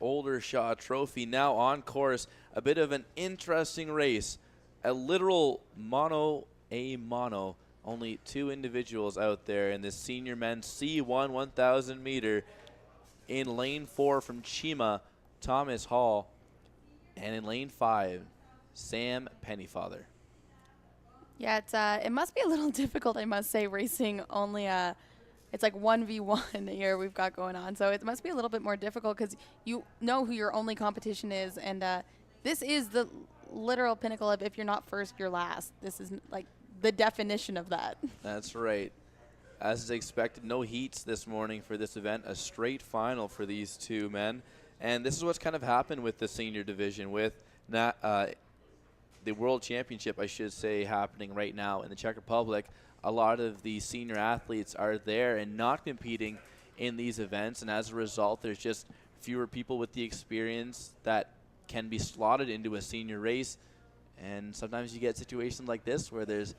Oldershaw Trophy now on course. A bit of an interesting race. A literal mono. Only two individuals out there in this senior men's C1 1,000 meter. In lane 4 from Chima, Thomas Hall. And in lane 5, Sam Pennyfather. Yeah, it must be a little difficult, I must say, racing only it's like 1v1 here we've got going on. So it must be a little bit more difficult because you know who your only competition is. And this is the literal pinnacle of if you're not first, you're last. This is like the definition of that. That's right. As is expected, no heats this morning for this event. A straight final for these two men. And this is what's kind of happened with the senior division with the World Championship, I should say, happening right now in the Czech Republic. A lot of the senior athletes are there and not competing in these events, and as a result, there's just fewer people with the experience that can be slotted into a senior race, and sometimes you get situations like this where there's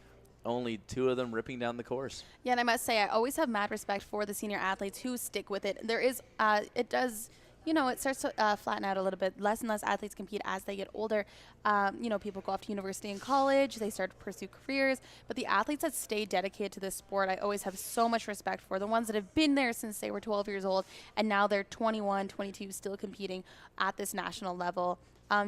only two of them ripping down the course. Yeah, and I must say, I always have mad respect for the senior athletes who stick with it. There is, it does, it starts to flatten out a little bit. Less and less athletes compete as they get older. People go off to university and college. They start to pursue careers. But the athletes that stay dedicated to this sport, I always have so much respect for. The ones that have been there since they were 12 years old, and now they're 21, 22, still competing at this national level.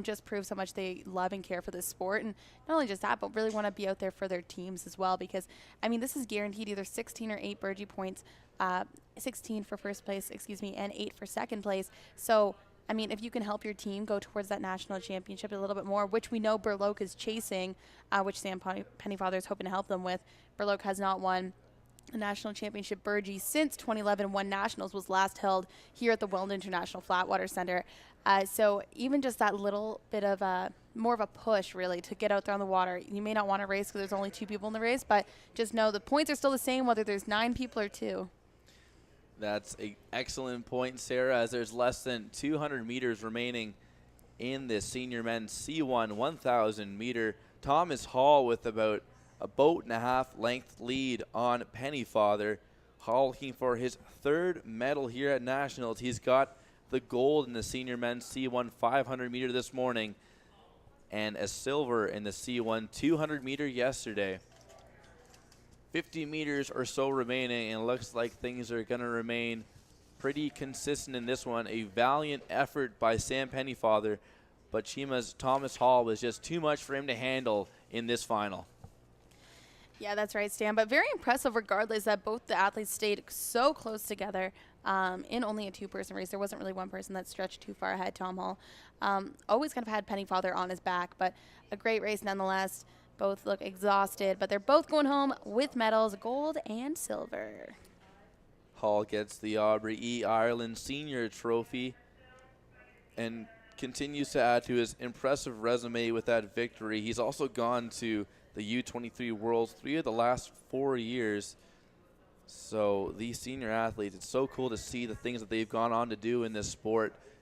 Just proves how much they love and care for this sport. And not only just that, but really want to be out there for their teams as well. Because, this is guaranteed either 16 or 8 Burgee points, 16 for first place, and 8 for second place. So, if you can help your team go towards that national championship a little bit more, which we know Berloque is chasing, which Sam Pennyfather is hoping to help them with. Berloque has not won a national championship Burgee since 2011. One nationals was last held here at the Weldon International Flatwater Center. So even just that little bit of more of a push, really, to get out there on the water. You may not want to race because there's only 2 people in the race, but just know the points are still the same whether there's 9 people or 2. That's an excellent point, Sarah, as there's less than 200 meters remaining in this senior men's C1 1,000 meter. Thomas Hall with about a boat and a half length lead on Pennyfather. Hall looking for his 3rd medal here at Nationals. He's got the gold in the senior men's C1 500 meter this morning and a silver in the C1 200 meter yesterday. 50 meters or so remaining, and it looks like things are going to remain pretty consistent in this one. A valiant effort by Sam Pennyfather, but Chima's Thomas Hall was just too much for him to handle in this final. Yeah, that's right, Stan. But very impressive regardless that both the athletes stayed so close together in only a 2-person race. There wasn't really one person that stretched too far ahead, Tom Hall. Always kind of had Pennyfather on his back, but a great race nonetheless. Both look exhausted, but they're both going home with medals, gold and silver. Hall gets the Aubrey E. Ireland Senior Trophy and continues to add to his impressive resume with that victory. He's also gone to the U23 Worlds 3 of the last 4 years. So these senior athletes, it's so cool to see the things that they've gone on to do in this sport.